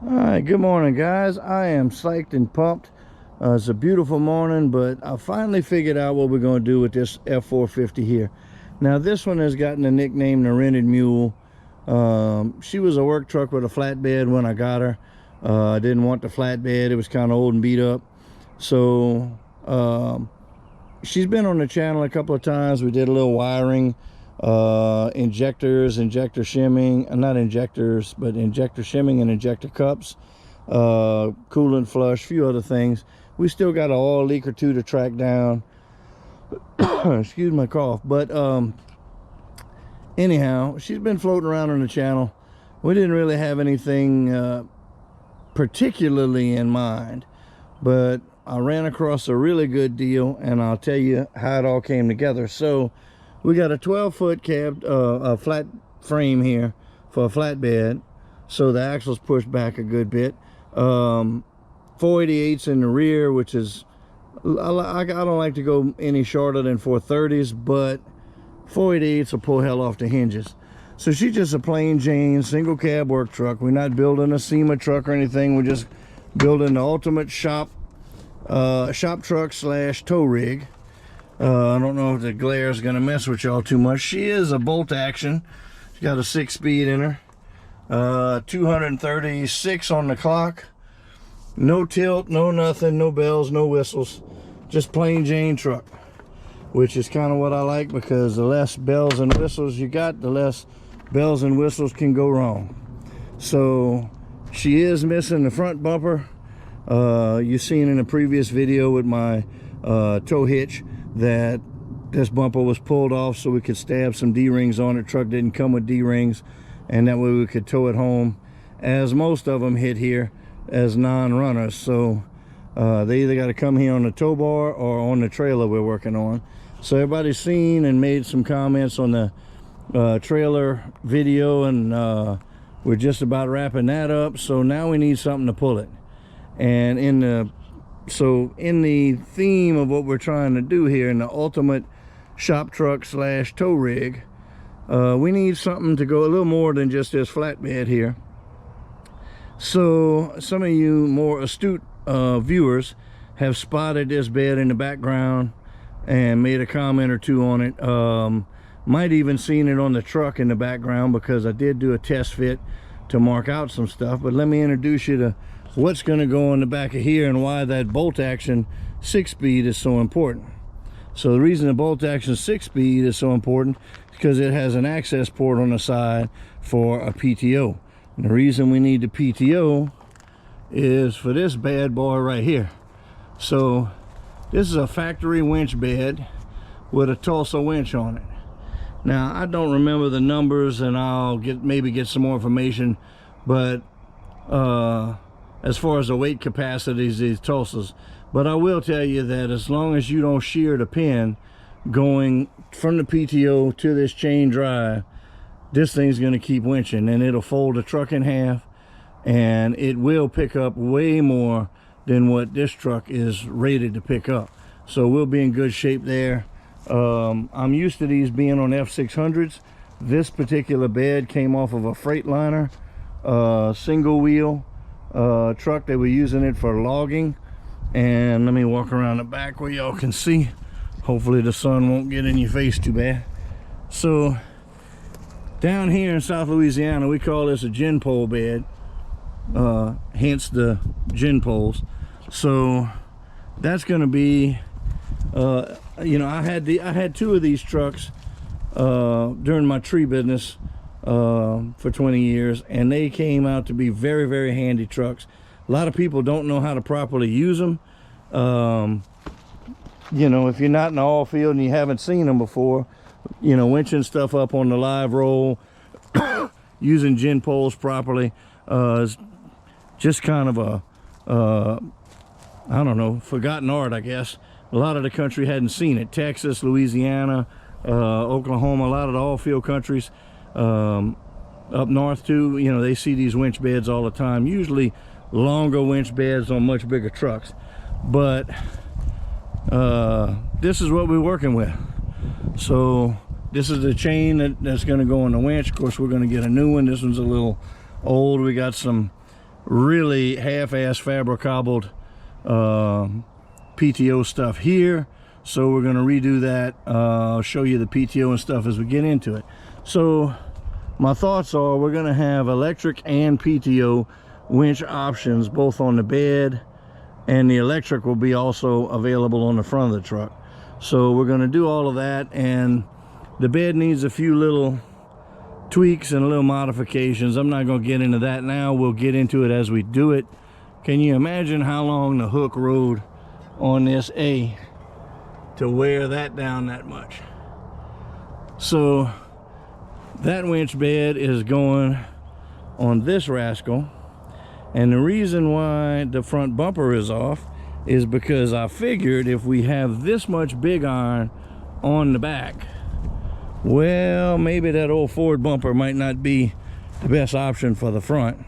All right, good morning, guys. I am psyched and pumped. It's a beautiful morning, but I finally figured out what we're going to do with this F450 here. Now, this one has gotten the nickname the rented mule. She was a work truck with a flatbed when I got her. I didn't want the flatbed. It was kind of old and beat up. So she's been on the channel a couple of times. We did a little wiring, injectors, injector shimming, not injectors, but injector shimming and injector cups, coolant flush, a few other things. We still got an oil leak or two to track down. Excuse my cough. But anyhow, she's been floating around on the channel. We didn't really have anything particularly in mind, but I ran across a really good deal, and I'll tell you how it all came together. So we got a 12-foot cab, a flat frame here for a flatbed, so the axle's pushed back a good bit. 488s in the rear, which is, I don't like to go any shorter than 430s, but 488s will pull hell off the hinges. So she's just a plain Jane single cab work truck. We're not building a SEMA truck or anything. We're just building the ultimate shop truck slash tow rig. I don't know if the glare is going to mess with y'all too much. She is a bolt action. She's got a 6-speed in her. 236 on the clock. No tilt, no nothing, no bells, no whistles. Just plain Jane truck, which is kind of what I like, because the less bells and whistles you got, the less bells and whistles can go wrong. So she is missing the front bumper. You've seen in a previous video with my tow hitch that this bumper was pulled off so we could stab some D-rings on it. Truck didn't come with D-rings, and that way we could tow it home, as most of them hit here as non-runners. So they either got to come here on the tow bar or on the trailer we're working on. So everybody's seen and made some comments on the trailer video, and we're just about wrapping that up. So now we need something to pull it. And in the theme of what we're trying to do here in the ultimate shop truck slash tow rig, we need something to go a little more than just this flatbed here. So some of you more astute viewers have spotted this bed in the background and made a comment or two on it. Might even seen it on the truck in the background, because I did do a test fit to mark out some stuff. But let me introduce you to what's going to go on the back of here and why that bolt action 6-speed is so important. So the reason the bolt action 6-speed is so important is because it has an access port on the side for a PTO. And the reason we need the PTO is for this bad boy right here. So this is a factory winch bed with a Tulsa winch on it. Now, I don't remember the numbers, and I'll maybe get some more information, but as far as the weight capacities, these Tulsas. But I will tell you that as long as you don't shear the pin going from the PTO to this chain drive, this thing's going to keep winching, and it'll fold the truck in half, and it will pick up way more than what this truck is rated to pick up. So we'll be in good shape there. I'm used to these being on F600s. This particular bed came off of a Freightliner single wheel truck. They were using it for logging. And let me walk around the back where y'all can see. Hopefully the sun won't get in your face too bad. So down here in South Louisiana, we call this a gin pole bed, hence the gin poles. So that's going to be you know, I had 2 of these trucks during my tree business for 20 years, and they came out to be very, very handy trucks. A lot of people don't know how to properly use them. You know, if you're not in the oil field and you haven't seen them before, you know, winching stuff up on the live roll, using gin poles properly, is just kind of a I don't know, forgotten art, I guess. A lot of the country hadn't seen it. Texas, Louisiana, Oklahoma, a lot of the oil field countries, up north too, you know, they see these winch beds all the time. Usually longer winch beds on much bigger trucks. But this is what we're working with. So this is the chain that's going to go on the winch. Of course, we're going to get a new one. This one's a little old. We got some really half-ass fabric-cobbled PTO stuff here. So we're going to redo that. I'll show you the PTO and stuff as we get into it. So my thoughts are we're going to have electric and PTO winch options both on the bed, and the electric will be also available on the front of the truck. So we're going to do all of that, and the bed needs a few little tweaks and little modifications. I'm not going to get into that now. We'll get into it as we do it. Can you imagine how long the hook rode on this to wear that down that much? So that winch bed is going on this rascal, and the reason why the front bumper is off is because I figured if we have this much big iron on the back, well, maybe that old Ford bumper might not be the best option for the front.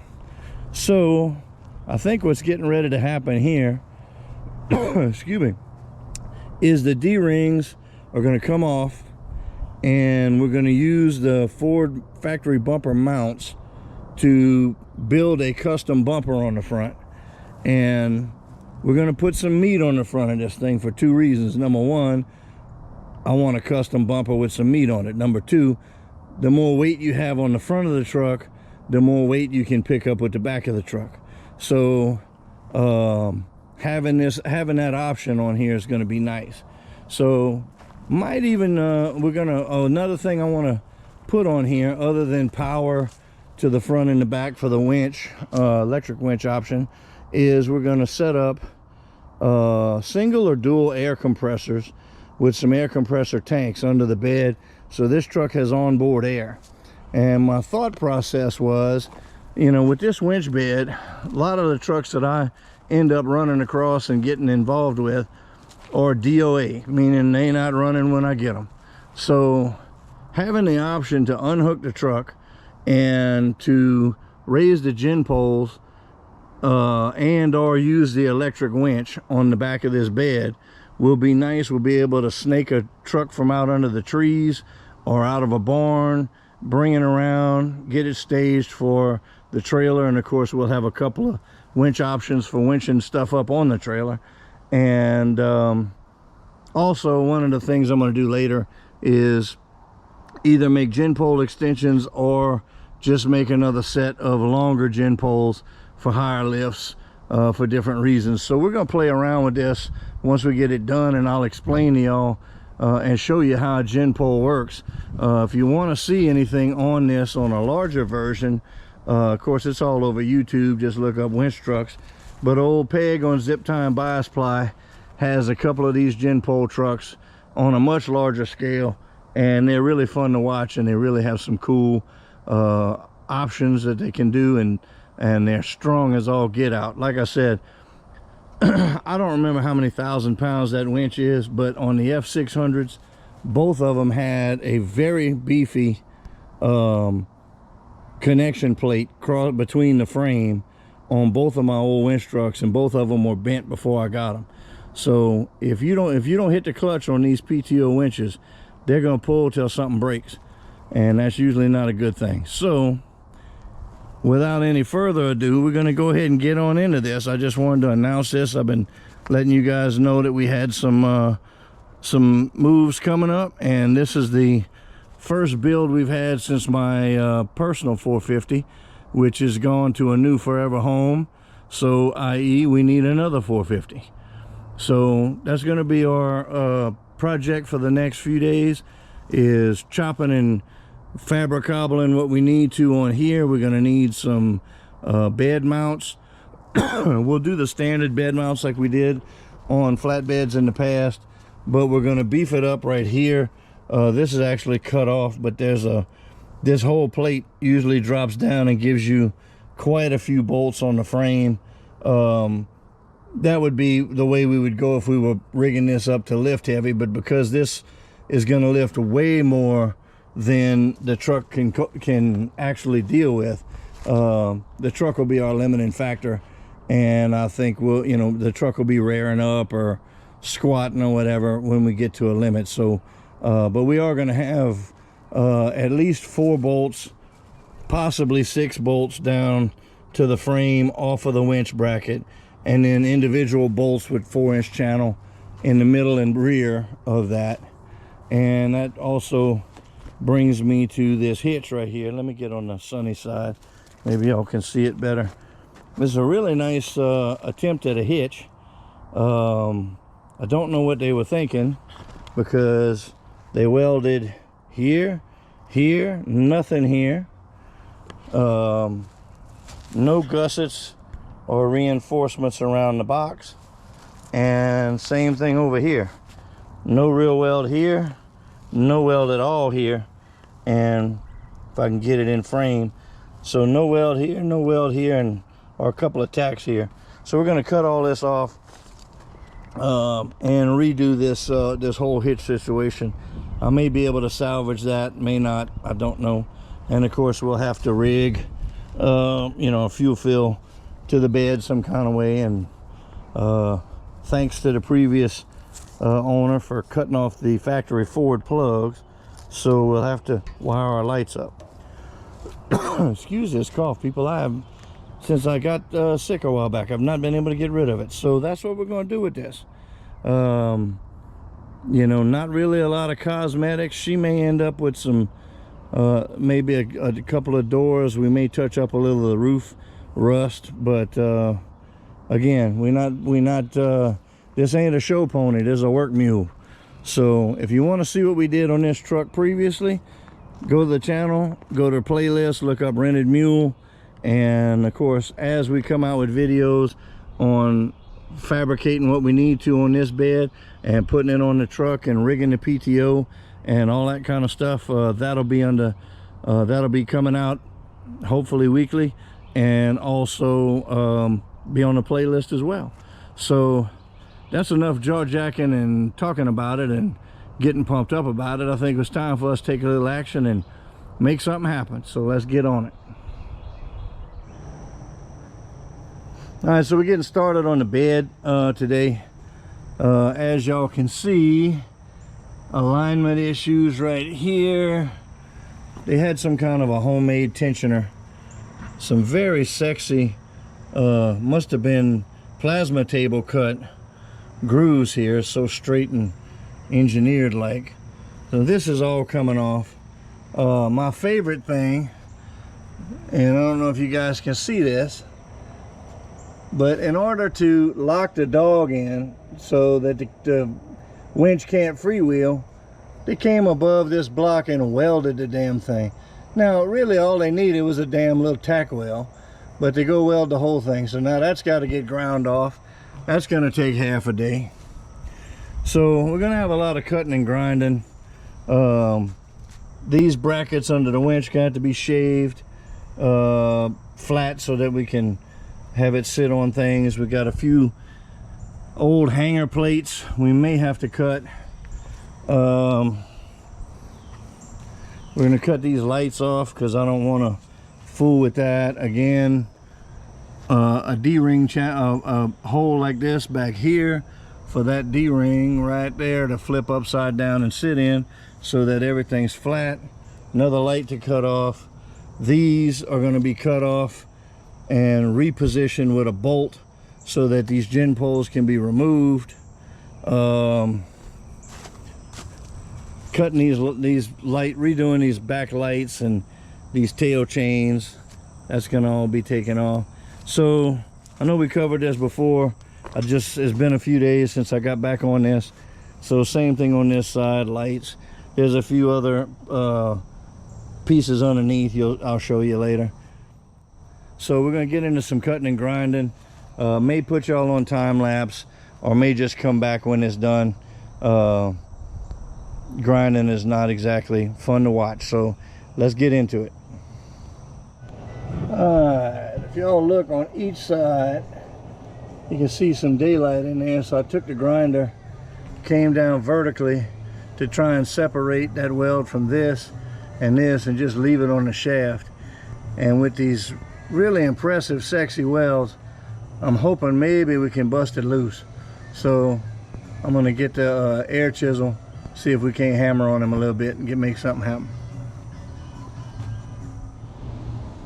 So I think what's getting ready to happen here excuse me, is the D-rings are going to come off, and we're going to use the Ford factory bumper mounts to build a custom bumper on the front. And we're going to put some meat on the front of this thing for two reasons. Number one, I want a custom bumper with some meat on it. Number two, the more weight you have on the front of the truck, the more weight you can pick up with the back of the truck. So having that option on here is going to be nice. So might even another thing I want to put on here, other than power to the front and the back for the winch, electric winch option, is we're going to set up single or dual air compressors with some air compressor tanks under the bed, so this truck has onboard air. And my thought process was, you know, with this winch bed, a lot of the trucks that I end up running across and getting involved with are DOA, meaning they not running when I get them. So having the option to unhook the truck and to raise the gin poles and or use the electric winch on the back of this bed will be nice. We'll be able to snake a truck from out under the trees or out of a barn, bring it around, get it staged for the trailer, and of course we'll have a couple of winch options for winching stuff up on the trailer. And also, one of the things I'm going to do later is either make gin pole extensions or just make another set of longer gin poles for higher lifts for different reasons. So we're going to play around with this once we get it done, and I'll explain to y'all and show you how a gin pole works. If you want to see anything on this on a larger version, of course it's all over YouTube, just look up winch trucks. But old Peg on Zip Time Bias Ply has a couple of these gin pole trucks on a much larger scale, and they're really fun to watch, and they really have some cool options that they can do, and they're strong as all get out. Like I said, I don't remember how many thousand pounds that winch is, but on the F600s, both of them had a very beefy connection plate between the frame on both of my old winch trucks, and both of them were bent before I got them. So if you don't hit the clutch on these PTO winches, they're going to pull till something breaks, and that's usually not a good thing. So without any further ado, we're going to go ahead and get on into this. I just wanted to announce this. I've been letting you guys know that we had some moves coming up, and this is the first build we've had since my personal 450, which has gone to a new forever home. So i.e. we need another 450. So that's going to be our project for the next few days, is chopping and fabric cobbling what we need to on here. We're going to need some bed mounts. We'll do the standard bed mounts like we did on flatbeds in the past, but we're going to beef it up right here. This is actually cut off, but this whole plate usually drops down and gives you quite a few bolts on the frame. That would be the way we would go if we were rigging this up to lift heavy, but because this is going to lift way more than the truck can actually deal with, the truck will be our limiting factor. And I think the truck will be rearing up or squatting or whatever when we get to a limit. So but we are going to have at least 4 bolts, possibly 6 bolts down to the frame off of the winch bracket, and then individual bolts with 4-inch channel in the middle and rear of that. And that also brings me to this hitch right here. Let me get on the sunny side, maybe y'all can see it better. This is a really nice attempt at a hitch. I don't know what they were thinking, because they welded here, here, nothing here. No gussets or reinforcements around the box, and same thing over here. No real weld here, no weld at all here, and if I can get it in frame, so no weld here, no weld here, and or a couple of tacks here. So we're going to cut all this off and redo this this whole hitch situation. I may be able to salvage that, may not, I don't know. And of course we'll have to rig you know, a fuel fill to the bed some kind of way. And thanks to the previous owner for cutting off the factory forward plugs, so we'll have to wire our lights up. Excuse this cough, people. I have, since I got sick a while back, I've not been able to get rid of it. So that's what we're going to do with this. You know, not really a lot of cosmetics. She may end up with some maybe a couple of doors. We may touch up a little of the roof rust, but again, we not this ain't a show pony, this is a work mule. So if you want to see what we did on this truck previously, go to the channel, go to playlist, look up Rented Mule. And of course, as we come out with videos on fabricating what we need to on this bed and putting it on the truck and rigging the PTO and all that kind of stuff, that'll be coming out hopefully weekly, and also be on the playlist as well. So that's enough jaw jacking and talking about it and getting pumped up about it. I think it's time for us to take a little action and make something happen. So let's get on it. All right, so we're getting started on the bed today. As y'all can see, alignment issues right here. They had some kind of a homemade tensioner. Some very sexy, must have been plasma table cut grooves here, so straight and engineered like. So this is all coming off. My favorite thing, and I don't know if you guys can see this, but in order to lock the dog in so that the winch can't freewheel, they came above this block and welded the damn thing. Now really all they needed was a damn little tack weld, but they go weld the whole thing. So now that's got to get ground off. That's going to take half a day. So we're going to have a lot of cutting and grinding. These brackets under the winch got to be shaved flat so that we can have it sit on things. We got a few old hanger plates we may have to cut. We're going to cut these lights off because I don't want to fool with that again. A D-ring a hole like this back here for that D-ring right there to flip upside down and sit in so that everything's flat. Another light to cut off. These are going to be cut off and repositioned with a bolt so that these gin poles can be removed. Cutting redoing these back lights and these tail chains, that's gonna all be taken off. So I know we covered this before. It's been a few days since I got back on this. So same thing on this side, lights. There's a few other pieces underneath. I'll show you later. So we're gonna get into some cutting and grinding. May put y'all on time lapse, or may just come back when it's done. Grinding is not exactly fun to watch, so let's get into it. Alright, if y'all look on each side, you can see some daylight in there. So I took the grinder, came down vertically to try and separate that weld from this and this and just leave it on the shaft. And with these really impressive sexy welds, I'm hoping maybe we can bust it loose. So I'm gonna get the air chisel, see if we can't hammer on them a little bit and make something happen.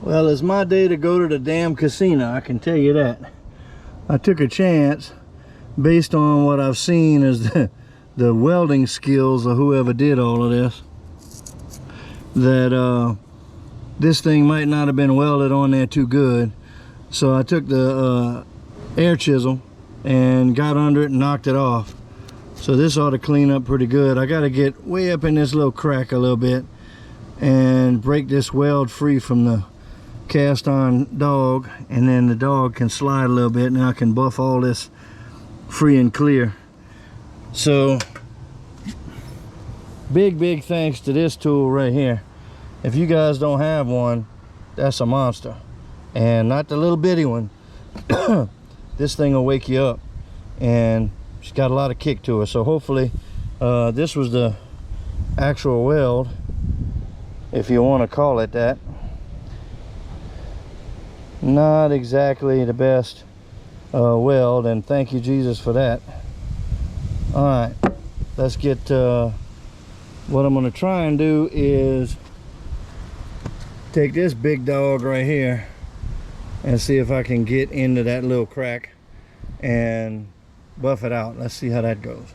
Well, it's my day to go to the damn casino, I can tell you that. I took a chance based on what I've seen as the welding skills of whoever did all of this, that this thing might not have been welded on there too good. So I took the air chisel and got under it and knocked it off. So this ought to clean up pretty good. I got to get way up in this little crack a little bit and break this weld free from the cast iron dog, and then the dog can slide a little bit and I can buff all this free and clear. So big thanks to this tool right here. If you guys don't have one, that's a monster, and not the little bitty one. This thing will wake you up, and she's got a lot of kick to her. So hopefully this was the actual weld, if you want to call it that. Not exactly the best weld, and thank you Jesus for that. All right, let's get what I'm going to try and do is take this big dog right here and see if I can get into that little crack and buff it out. Let's see how that goes.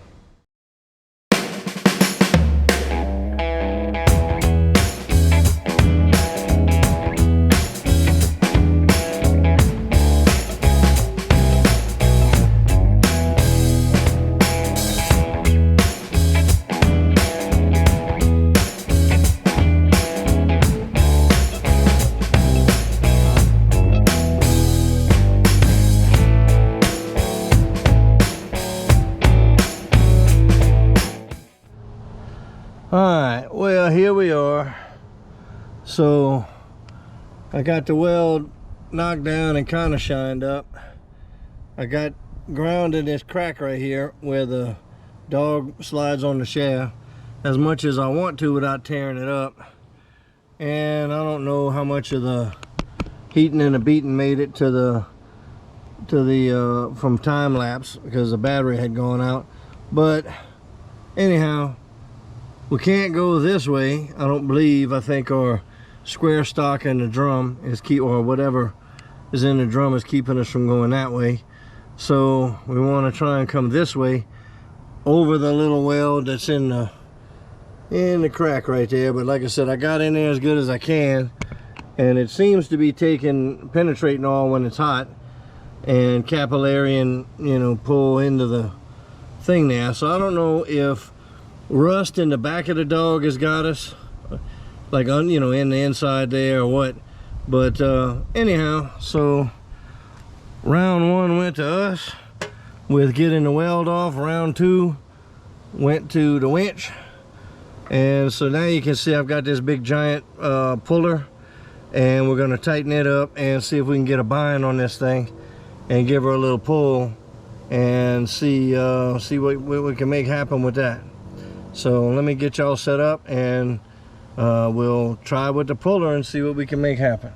Alright, well, here we are. So I got the weld knocked down and kind of shined up. I got grounded this crack right here where the dog slides on the shaft as much as I want to without tearing it up. And I don't know how much of the heating and the beating made it to the from time lapse, because the battery had gone out. But anyhow, we can't go this way, I don't believe. I think our square stock in the drum is or whatever is in the drum is keeping us from going that way. So we want to try and come this way over the little weld that's in the crack right there. But like I said, I got in there as good as I can, and it seems to be penetrating all when it's hot, and capillary and, you know, pull into the thing there. So I don't know if rust in the back of the dog has got us, like on, you know, in the inside there or what. But anyhow, so round one went to us with getting the weld off. Round two went to the winch, and so now you can see I've got this big giant puller, and we're going to tighten it up and see if we can get a bind on this thing and give her a little pull and see what we can make happen with that. So let me get y'all set up, and we'll try with the puller and see what we can make happen.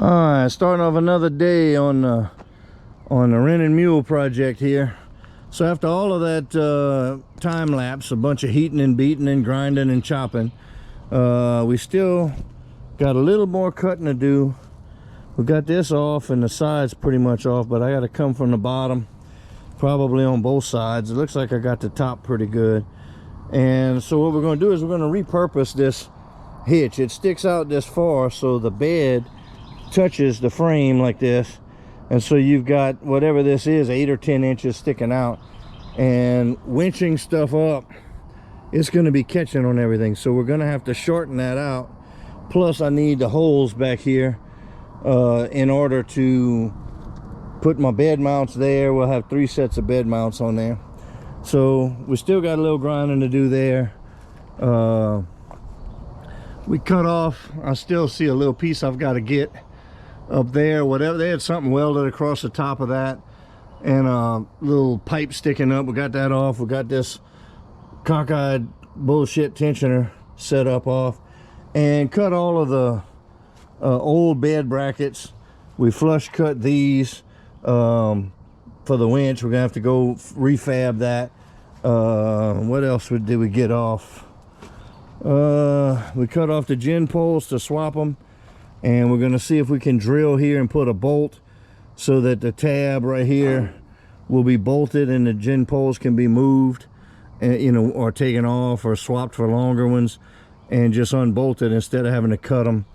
Alright, starting off another day on the Wren and Mule project here. So after all of that time lapse, a bunch of heating and beating and grinding and chopping, we still got a little more cutting to do. We got this off and the sides pretty much off, but I got to come from the bottom, probably on both sides. It looks like I got the top pretty good. And so what we're going to do is we're going to repurpose this hitch. It sticks out this far, so the bed touches the frame like this, and so you've got whatever this is, 8 or 10 inches sticking out, and winching stuff up, it's going to be catching on everything. So we're going to have to shorten that out. Plus I need the holes back here in order to put my bed mounts there. We'll have 3 sets of bed mounts on there, so we still got a little grinding to do there. We cut off, I still see a little piece I've got to get up there, whatever. They had something welded across the top of that, and a little pipe sticking up. We got that off. We got this cockeyed bullshit tensioner set up off, and cut all of the old bed brackets. We flush cut these for the winch. We're gonna have to go refab that. What else did we get off? We cut off the gin poles to swap them, and we're going to see if we can drill here and put a bolt so that the tab right here will be bolted and the gin poles can be moved, and, you know, or taken off or swapped for longer ones and just unbolted instead of having to cut them.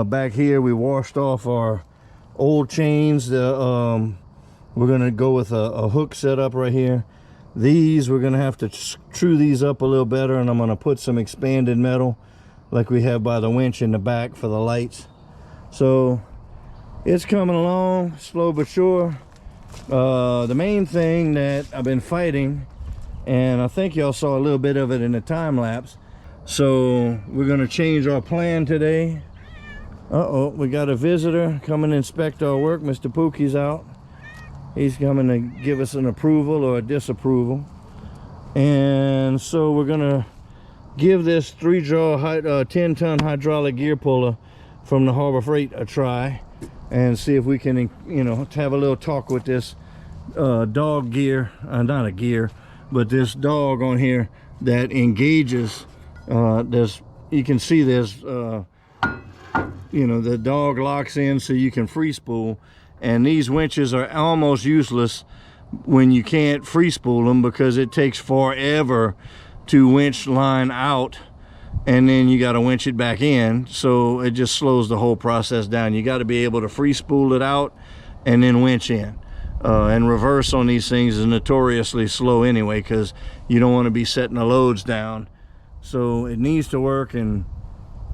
Back here we washed off our old chains. We're going to go with a hook setup right here. These, we're going to have to true these up a little better, and I'm going to put some expanded metal like we have by the winch in the back for the lights. So it's coming along slow but sure. The main thing that I've been fighting, and I think y'all saw a little bit of it in the time lapse, so we're going to change our plan today. We got a visitor coming to inspect our work. Mr. Pookie's out. He's coming to give us an approval or a disapproval. And so we're gonna give this 3-jaw 10-ton hydraulic gear puller from the Harbor Freight a try, and see if we can, you know, have a little talk with this dog gear, not a gear, but this dog on here that engages. You can see this, you know, the dog locks in so you can free spool. And these winches are almost useless when you can't free spool them, because it takes forever to winch line out, and then you got to winch it back in. So it just slows the whole process down. You got to be able to free spool it out and then winch in. And reverse on these things is notoriously slow anyway, because you don't want to be setting the loads down. So it needs to work, and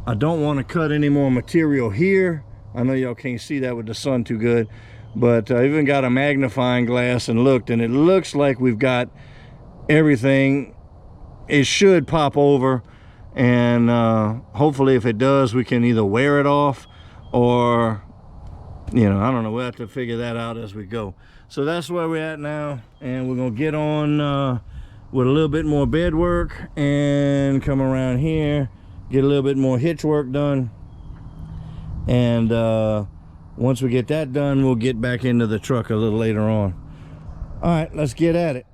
I don't want to cut any more material here. I know y'all can't see that with the sun too good, but I even got a magnifying glass and looked, and it looks like we've got everything. It should pop over, and hopefully if it does, we can either wear it off, or, you know, I don't know, we'll have to figure that out as we go. So that's where we're at now, and we're gonna get on with a little bit more bed work and come around here, get a little bit more hitch work done. And once we get that done, we'll get back into the truck a little later on. All right, let's get at it.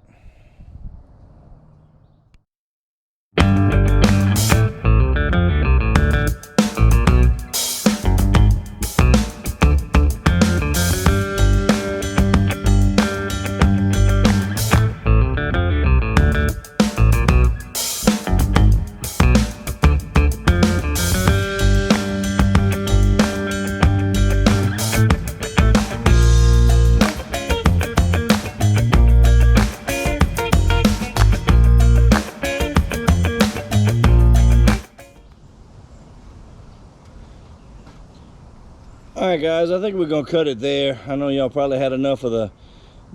All right, guys, I think we're gonna cut it there. I know y'all probably had enough of the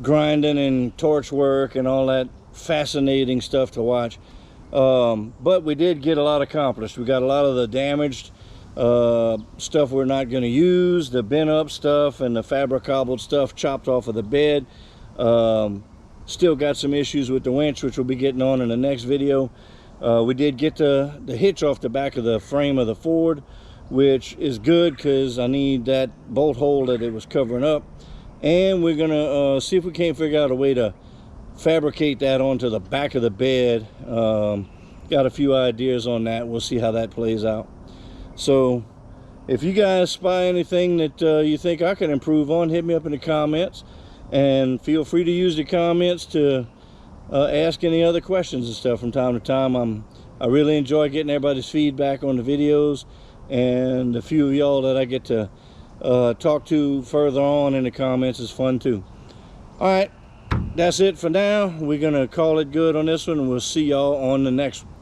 grinding and torch work and all that fascinating stuff to watch. But we did get a lot accomplished. We got a lot of the damaged stuff we're not going to use, the bent up stuff and the fabric cobbled stuff chopped off of the bed. Still got some issues with the winch, which we'll be getting on in the next video. We did get the hitch off the back of the frame of the Ford, which is good because I need that bolt hole that it was covering up. And we're gonna see if we can't figure out a way to fabricate that onto the back of the bed. Got a few ideas on that. We'll see how that plays out. So if you guys spy anything that you think I can improve on, hit me up in the comments, and feel free to use the comments to ask any other questions and stuff from time to time. I really enjoy getting everybody's feedback on the videos, and the few of y'all that I get to talk to further on in the comments is fun too. All right, that's it for now. We're gonna call it good on this one, and we'll see y'all on the next one.